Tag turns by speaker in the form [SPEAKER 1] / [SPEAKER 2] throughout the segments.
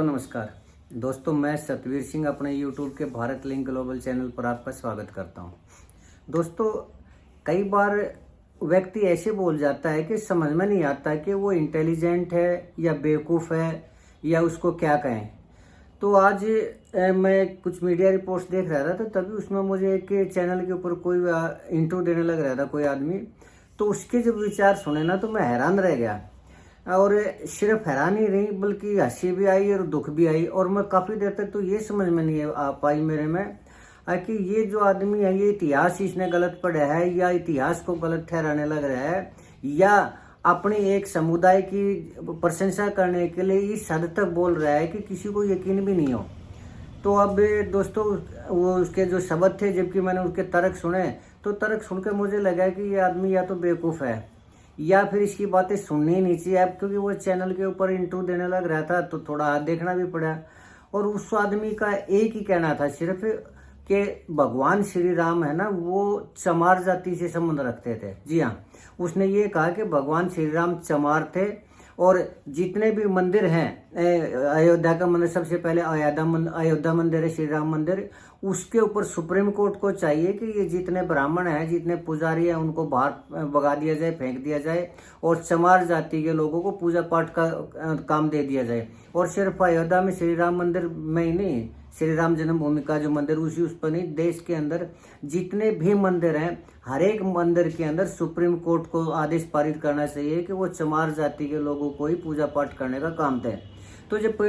[SPEAKER 1] दोस्तों नमस्कार। दोस्तों मैं सतवीर सिंह अपने YouTube के भारत लिंक ग्लोबल चैनल पर आपका स्वागत करता हूं। दोस्तों कई बार व्यक्ति ऐसे बोल जाता है कि समझ में नहीं आता कि वो इंटेलिजेंट है या बेवकूफ़ है या उसको क्या कहें। तो आज मैं कुछ मीडिया रिपोर्ट्स देख रहा था, तो तभी उसमें मुझे एक चैनल के ऊपर कोई इंटरव्यू देने लग रहा था कोई आदमी। तो उसके जब विचार सुने ना तो मैं हैरान रह गया, और सिर्फ हैरानी नहीं बल्कि हंसी भी आई और दुख भी आई। और मैं काफ़ी देर तक तो ये समझ में नहीं आ पाई मेरे में कि ये जो आदमी है ये इतिहास इसने गलत पढ़ा है या इतिहास को गलत ठहराने लग रहा है या अपनी एक समुदाय की प्रशंसा करने के लिए इस हद तक बोल रहा है कि किसी को यकीन भी नहीं हो। तो अब दोस्तों वो उसके जो शब्द थे, जबकि मैंने उसके तर्क सुने, तो तर्क सुनकर मुझे लगा कि ये आदमी या तो बेवकूफ़ है या फिर इसकी बातें सुननी ही नहीं चाहिए। अब क्योंकि वो चैनल के ऊपर इंटरव्यू देने लग रहा था तो थोड़ा देखना भी पड़ा। और उस आदमी का एक ही कहना था सिर्फ कि भगवान श्री राम है ना, वो चमार जाति से संबंध रखते थे। जी हाँ, उसने ये कहा कि भगवान श्री राम चमार थे और जितने भी मंदिर हैं, अयोध्या का मंदिर सबसे पहले अयोध्या मंदिर है, श्री राम मंदिर, उसके ऊपर सुप्रीम कोर्ट को चाहिए कि ये जितने ब्राह्मण हैं, जितने पुजारी हैं, उनको बाहर भगा दिया जाए, फेंक दिया जाए और चमार जाति के लोगों को पूजा पाठ का काम दे दिया जाए। और सिर्फ अयोध्या में श्री राम मंदिर में ही नहीं, श्री राम जन्मभूमि का जो मंदिर उस पर नहीं, देश के अंदर जितने भी मंदिर हैं हर एक मंदिर के अंदर सुप्रीम कोर्ट को आदेश पारित करना चाहिए कि वो चमार जाति के लोगों को ही पूजा पाठ करने का काम दे। तो जब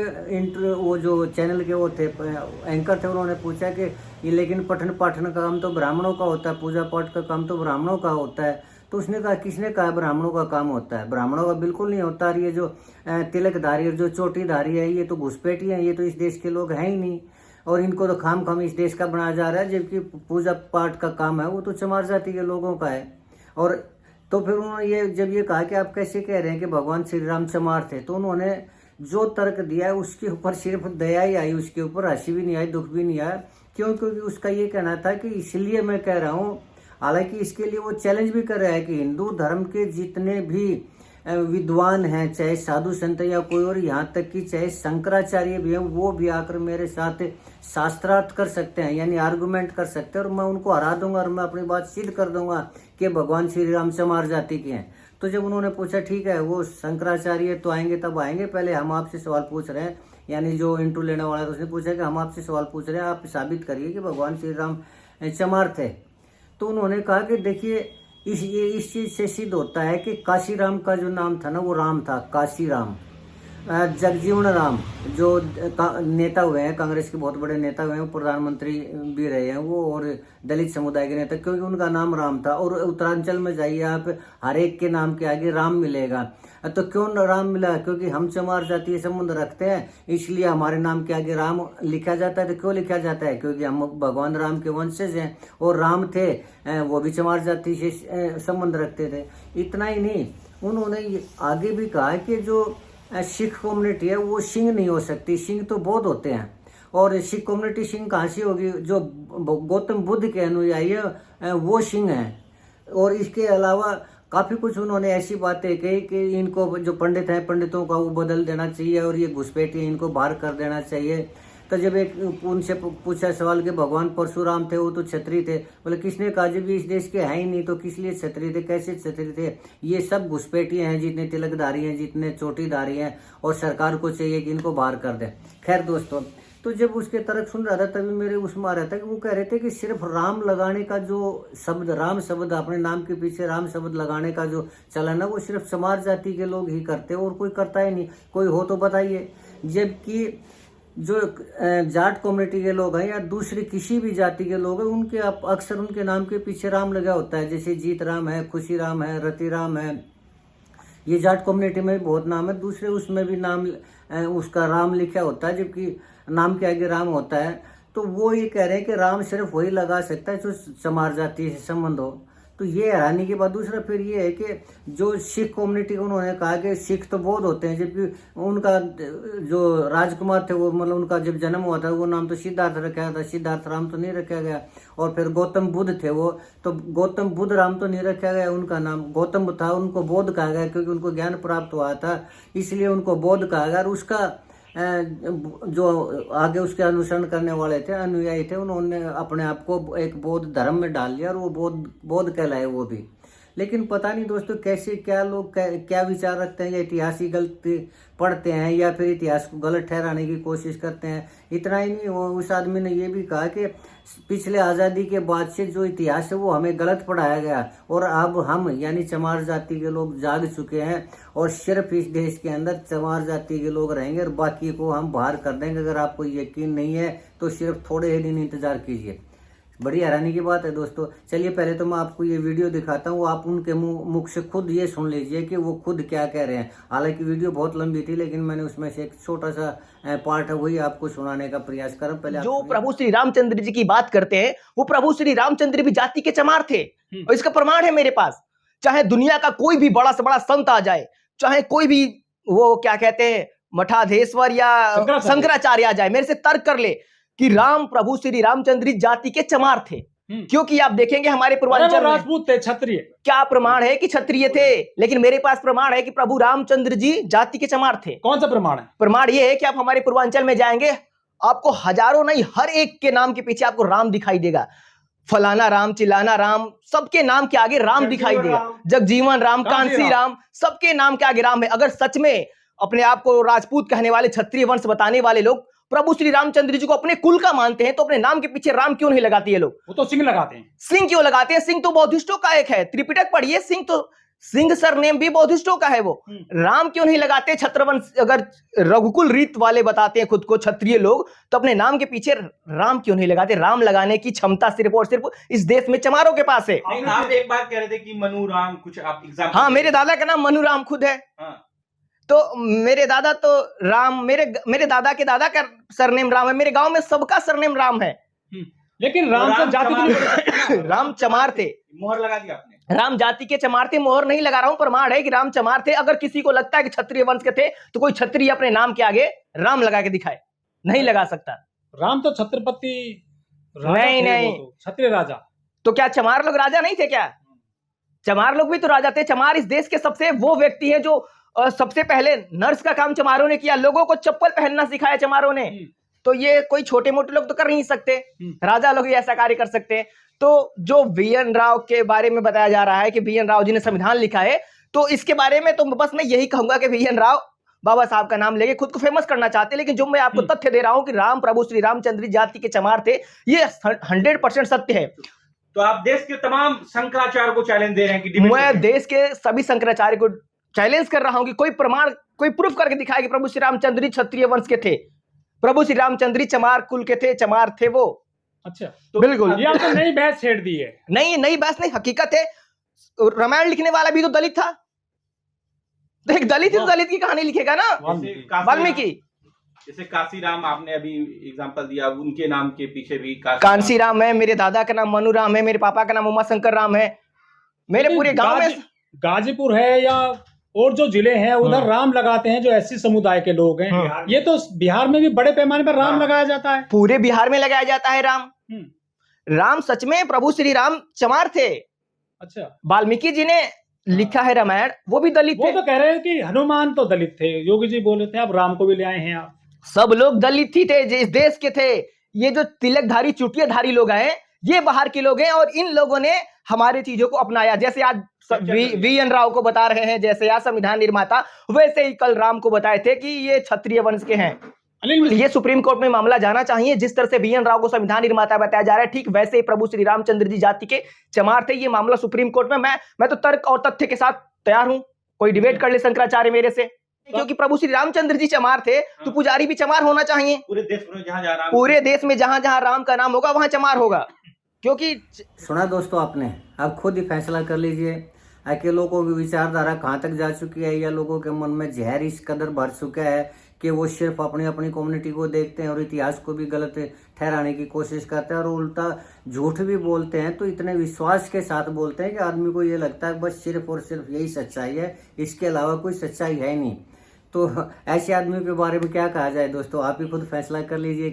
[SPEAKER 1] वो जो चैनल के वो थे एंकर थे, उन्होंने पूछा कि ये लेकिन पठन पाठन का काम तो ब्राह्मणों का होता है, पूजा पाठ का काम तो ब्राह्मणों का होता है। तो उसने कहा, किसने कहा ब्राह्मणों का काम होता है? ब्राह्मणों का बिल्कुल नहीं होता। ये जो तिलकधारी और जो चोटीधारी है ये तो घुसपैठी है, ये तो इस देश के लोग हैं ही नहीं और इनको तो खाम इस देश का बनाया जा रहा है, जबकि पूजा पाठ का काम है वो तो चमार जाति के लोगों का है। और तो फिर उन्होंने ये जब ये कहा कि आप कैसे कह रहे हैं कि भगवान श्री राम चमार थे, तो उन्होंने जो तर्क दिया है उसके ऊपर सिर्फ दया ही आई, उसके ऊपर हंसी भी नहीं आई, दुख भी नहीं आया। क्यों? क्योंकि उसका ये कहना था कि इसलिए मैं कह रहा हूँ, हालांकि इसके लिए वो चैलेंज भी कर रहा है कि हिंदू धर्म के जितने भी विद्वान हैं, चाहे साधु संत या कोई और, यहाँ तक कि चाहे शंकराचार्य भी हैं, वो भी आकर मेरे साथ शास्त्रार्थ कर सकते हैं, यानी आर्गुमेंट कर सकते हैं और मैं उनको हरा दूंगा और मैं अपनी बात सिद्ध कर दूंगा कि भगवान श्री राम चमार जाति के हैं। तो जब उन्होंने पूछा ठीक है वो शंकराचार्य तो आएंगे तब आएंगे, पहले हम आपसे सवाल पूछ रहे हैं, यानी जो इंटरव्यू लेने वाला था उसने पूछा कि हम आपसे सवाल पूछ रहे हैं, आप साबित करिए कि भगवान श्री राम चमार थे। तो उन्होंने कहा कि देखिए इस चीज़ से सिद्ध होता है कि काशीराम का जो नाम था ना वो राम था, काशीराम। जगजीवन राम जो नेता हुए हैं, कांग्रेस के बहुत बड़े नेता हुए हैं, प्रधानमंत्री भी रहे हैं वो, और दलित समुदाय के नेता, क्योंकि उनका नाम राम था। और उत्तरांचल में जाइए आप, हर एक के नाम के आगे राम मिलेगा। तो क्यों राम मिला? क्योंकि हम चमार जातीय संबंध रखते हैं, इसलिए हमारे नाम के आगे राम लिखा जाता है। तो क्यों लिखा जाता है? क्योंकि हम भगवान राम के वंशज हैं और राम थे वो भी चमार जाति से संबंध रखते थे। इतना ही नहीं, उन्होंने आगे भी कहा कि जो सिख कम्युनिटी है वो सिंह नहीं हो सकती, सिंह तो बौद्ध होते हैं। और सिख कम्युनिटी सिंह कहाँ से होगी? जो गौतम बुद्ध के अनुयायी है वो सिंह हैं। और इसके अलावा काफ़ी कुछ उन्होंने ऐसी बातें कही कि इनको जो पंडित हैं, पंडितों का वो बदल देना चाहिए और ये घुसपैठी इनको बाहर कर देना चाहिए। तो जब एक उनसे पूछा सवाल कि भगवान परशुराम थे वो तो क्षत्रिय थे, बोले किसने कहा? जब इस देश के हैं ही नहीं तो किस लिए क्षत्रिय थे? कैसे क्षत्रिय थे? ये सब घुसपैठी हैं, जितने तिलकधारी हैं, जितने चोटीधारी हैं, और सरकार को चाहिए कि इनको बाहर कर दे। खैर दोस्तों, तो जब उसके तर्क सुन रहा था तभी मेरे उसमें आ रहा था कि वो कह रहे थे कि सिर्फ राम लगाने का जो शब्द, राम शब्द अपने नाम के पीछे राम शब्द लगाने का जो चलन है वो सिर्फ चमार जाति के लोग ही करते हैं और कोई करता ही नहीं। कोई हो तो बताइए। जबकि जो जाट कम्युनिटी के लोग हैं या दूसरी किसी भी जाति के लोग हैं, उनके अक्सर उनके नाम के पीछे राम लगा होता है। जैसे जीत राम है, खुशी राम है, रति राम है, ये जाट कम्युनिटी में भी बहुत नाम है। दूसरे उसमें भी नाम उसका राम लिखा होता है, जबकि नाम के आगे राम होता है। तो वो ये कह रहे हैं कि राम सिर्फ वही लगा सकता है जो चमार जाति से संबंध हो। तो ये हैरानी की बात। दूसरा फिर ये है कि जो सिख कम्युनिटी को उन्होंने कहा कि सिख तो बौद्ध होते हैं, जबकि उनका जो राजकुमार थे वो, मतलब उनका जब जन्म हुआ था वो नाम तो सिद्धार्थ रखा गया था, सिद्धार्थ राम तो नहीं रखा गया। और फिर गौतम बुद्ध थे वो, तो गौतम बुद्ध राम तो नहीं रखा गया, उनका नाम गौतम था, उनको बौद्ध कहा गया क्योंकि उनको ज्ञान प्राप्त हुआ था, इसलिए उनको बौद्ध कहा गया। और उसका जो आगे उसके अनुसरण करने वाले थे, अनुयायी थे, उन्होंने अपने आप को एक बौद्ध धर्म में डाल लिया और वो बौद्ध कहलाए वो भी। लेकिन पता नहीं दोस्तों कैसे क्या लोग क्या विचार रखते हैं, या इतिहास ही गलत पढ़ते हैं या फिर इतिहास को गलत ठहराने की कोशिश करते हैं। इतना ही नहीं, उस आदमी ने ये भी कहा कि पिछले आज़ादी के बाद से जो इतिहास है वो हमें गलत पढ़ाया गया और अब हम यानी चमार जाति के लोग जाग चुके हैं और सिर्फ इस देश के अंदर चमार जाति के लोग रहेंगे और बाकी को हम बाहर कर देंगे। अगर आपको यकीन नहीं है तो सिर्फ थोड़े ही दिन इंतजार कीजिए। बड़ी हैरानी की बात है दोस्तों। चलिए पहले तो मैं आपको ये वीडियो दिखाता हूँ, आप उनके मुख से खुद ये सुन लीजिए कि वो खुद क्या कह रहे हैं। हालांकि वीडियो बहुत लंबी थी लेकिन मैंने उसमें से एक छोटा सा पार्ट है वही आपको सुनाने का प्रयास करूं। पहले
[SPEAKER 2] जो प्रभु श्री रामचंद्र जी की बात करते हैं वो प्रभु श्री रामचंद्र भी जाति के चमार थे और इसका प्रमाण है मेरे पास। चाहे दुनिया का कोई भी बड़ा से बड़ा संत आ जाए, चाहे कोई भी वो क्या कहते हैं मठाधीश्वर या शंकराचार्य आ जाए, मेरे से तर्क कर ले कि राम प्रभु श्री रामचंद्र जाति के चमार थे। क्योंकि आप देखेंगे हमारे पूर्वांचल में
[SPEAKER 3] राजपूत थे, क्षत्रिय।
[SPEAKER 2] क्या प्रमाण है कि क्षत्रिय थे? लेकिन मेरे पास प्रमाण है कि प्रभु रामचंद्र जी जाति के चमार थे।
[SPEAKER 3] कौन सा प्रमाण है?
[SPEAKER 2] प्रमाण ये है कि आप हमारे पूर्वांचल में जाएंगे, आपको हजारों नहीं हर एक के नाम के पीछे आपको राम दिखाई देगा। फलाना राम, चिलाना राम, सबके नाम के आगे राम दिखाई देगा। जगजीवन राम, कांसी राम, सबके नाम के आगे राम है। अगर सच में अपने आप को राजपूत कहने वाले, क्षत्रिय वंश बताने वाले लोग प्रभु श्री रामचंद्र जी को अपने कुल का मानते हैं तो अपने नाम के पीछे राम क्यों नहीं लगाते ये लोग?
[SPEAKER 3] वो तो सिंह लगाते हैं।
[SPEAKER 2] सिंह क्यों लगाते हैं? सिंह तो बौद्धिस्टों का एक है, त्रिपिटक पढ़िए। सिंह सरनेम भी बौद्धिस्टों का है। वो राम क्यों नहीं लगाते? छत्रवंश, अगर रघुकुल रीत वाले बताते हैं खुद को क्षत्रिय लोग, तो अपने नाम के पीछे राम क्यों नहीं लगाते? राम लगाने की क्षमता सिर्फ और सिर्फ इस देश में चमारों के पास है।
[SPEAKER 4] आप एक बात कह रहे थे कि मनु राम, कुछ आप एग्जांपल?
[SPEAKER 2] हाँ, मेरे दादा का नाम मनु राम खुद है। तो मेरे दादा तो राम, मेरे दादा के दादा का सरनेम राम है। मेरे गांव में सबका सरनेम राम है।
[SPEAKER 3] लेकिन राम तो जाति
[SPEAKER 2] राम चमार थे।
[SPEAKER 4] मोहर लगा दिया आपने।
[SPEAKER 2] राम जाति के चमार थे, मोहर नहीं लगा रहा हूं, प्रमाण है कि राम चमार थे। अगर किसी को लगता है कि क्षत्रिय वंश के थे तो कोई क्षत्रिय अपने नाम के आगे राम लगा के दिखाए, नहीं लगा सकता।
[SPEAKER 3] राम तो छत्रपति
[SPEAKER 2] नहीं,
[SPEAKER 3] क्षत्रिय राजा।
[SPEAKER 2] तो क्या चमार लोग राजा नहीं थे क्या? चमार लोग भी तो राजा थे। चमार इस देश के सबसे वो व्यक्ति है जो सबसे पहले नर्स का काम चमारों ने किया, लोगों को चप्पल पहनना सिखाया चमारों ने। तो ये कोई छोटे मोटे लोग तो कर नहीं सकते, राजा लोग ही ऐसा कार्य कर सकते हैं। तो जो VN राव के बारे में बताया जा रहा है कि VN राव जी ने संविधान लिखा है, तो इसके बारे में तो बस मैं यही कहूंगा कि VN राव बाबा साहब का नाम लेके खुद को फेमस करना चाहते। लेकिन जो मैं आपको तथ्य दे रहा हूं कि राम प्रभु श्री रामचंद्र जाति के चमार थे, ये 100% सत्य है।
[SPEAKER 4] तो आप देश के तमाम शंकराचार्य को चैलेंज दे रहे हैं कि
[SPEAKER 2] मैं देश के सभी शंकराचार्य को चैलेंज कर रहा हूं कि कोई प्रमाण, कोई प्रूफ करके दिखाए कि प्रभु श्री रामचंद्र क्षत्रिय वंश के थे। प्रभु श्री रामचंद्र चमार कुल के थे, चमार थे वो।
[SPEAKER 3] अच्छा,
[SPEAKER 2] तो बिल्कुल
[SPEAKER 3] ये आपने नई बहस छेड़ दी है।
[SPEAKER 2] नहीं, नई बहस नहीं, हकीकत है। रामायण लिखने वाला भी तो दलित था। तो एक दलित ही तो दलित की कहानी लिखेगा ना, वाल्मीकि।
[SPEAKER 4] जैसे काशी राम आपने अभी एग्जांपल दिया, उनके नाम के पीछे भी
[SPEAKER 2] कांसी राम है। मेरे दादा का नाम मनु राम है। मेरे पापा का नाम उमाशंकर राम है। मेरे पूरे गांव में
[SPEAKER 3] गाजीपुर है या और जो जिले हैं उधर राम लगाते हैं जो SC समुदाय के लोग हैं। ये तो बिहार में भी बड़े पैमाने पर राम लगाया जाता है।
[SPEAKER 2] पूरे बिहार में लगाया जाता है राम। राम सच में प्रभु श्री राम चमार थे।
[SPEAKER 3] अच्छा,
[SPEAKER 2] वाल्मीकि जी ने लिखा है रामायण, वो भी दलित थे।
[SPEAKER 3] वो तो कह रहे हैं कि हनुमान तो दलित थे, योगी जी बोले थे, अब राम को भी ले आए हैं आप।
[SPEAKER 2] सब लोग दलित ही थे इस देश के थे। ये जो तिलकधारी चुटियाधारी लोग हैं ये बाहर के लोग हैं और इन लोगों ने हमारे चीजों को अपनाया। जैसे आज VN राव को बता रहे हैं, जैसे आज संविधान निर्माता, वैसे ही कल राम को बताए थे कि ये क्षत्रिय वंश के हैं। ये सुप्रीम कोर्ट में मामला जाना चाहिए। जिस तरह से VN राव को संविधान निर्माता बताया जा रहा है, ठीक वैसे ही प्रभु श्री रामचंद्र जी जाति के चमार थे। ये मामला सुप्रीम कोर्ट में, मैं तो तर्क और तथ्य के साथ तैयार हूं। कोई डिबेट कर ले शंकराचार्य मेरे से, क्योंकि प्रभु श्री रामचंद्र जी चमार थे तो पुजारी भी चमार होना चाहिए।
[SPEAKER 4] पूरे देश में
[SPEAKER 2] जहां राम का नाम होगा वहां चमार होगा। क्योंकि
[SPEAKER 1] सुना दोस्तों आपने, अब खुद ही फैसला कर लीजिए कि लोगों की विचारधारा कहाँ तक जा चुकी है, या लोगों के मन में जहर इस कदर भर चुका है कि वो सिर्फ अपनी अपनी कम्युनिटी को देखते हैं और इतिहास को भी गलत ठहराने की कोशिश करते हैं और उल्टा झूठ भी बोलते हैं। तो इतने विश्वास के साथ बोलते हैं कि आदमी को ये लगता है बस सिर्फ और सिर्फ यही सच्चाई है, इसके अलावा कोई सच्चाई है नहीं। तो ऐसे आदमी के बारे में क्या कहा जाए दोस्तों, आप ही खुद फैसला कर लीजिए।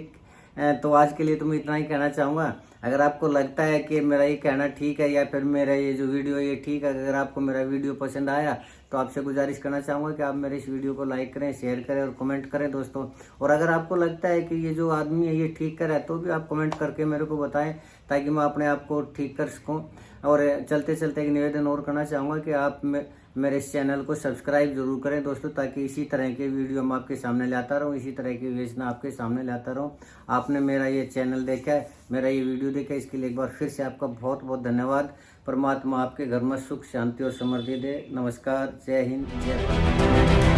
[SPEAKER 1] तो आज के लिए तो मैं इतना ही कहना चाहूँगा। अगर आपको लगता है कि मेरा ये कहना ठीक है या फिर मेरा ये जो वीडियो है ये ठीक है, अगर आपको मेरा वीडियो पसंद आया तो आपसे गुजारिश करना चाहूँगा कि आप मेरे इस वीडियो को लाइक करें, शेयर करें और कमेंट करें दोस्तों। और अगर आपको लगता है कि ये जो आदमी है ये ठीक कर रहा है तो भी आप कमेंट करके मेरे को बताएं, ताकि मैं अपने आप को ठीक कर सकूँ। और चलते चलते एक निवेदन और करना चाहूँगा कि आप मेरे इस चैनल को सब्सक्राइब जरूर करें दोस्तों, ताकि इसी तरह के वीडियो मैं आपके सामने लाता रहूँ, इसी तरह की विवेचना आपके सामने लाता रहूँ। आपने मेरा ये चैनल देखा है, मेरा ये वीडियो देखा है, इसके लिए एक बार फिर से आपका बहुत बहुत धन्यवाद। परमात्मा आपके घर में सुख शांति और समृद्धि दे। नमस्कार, जय हिंद, जय भारत।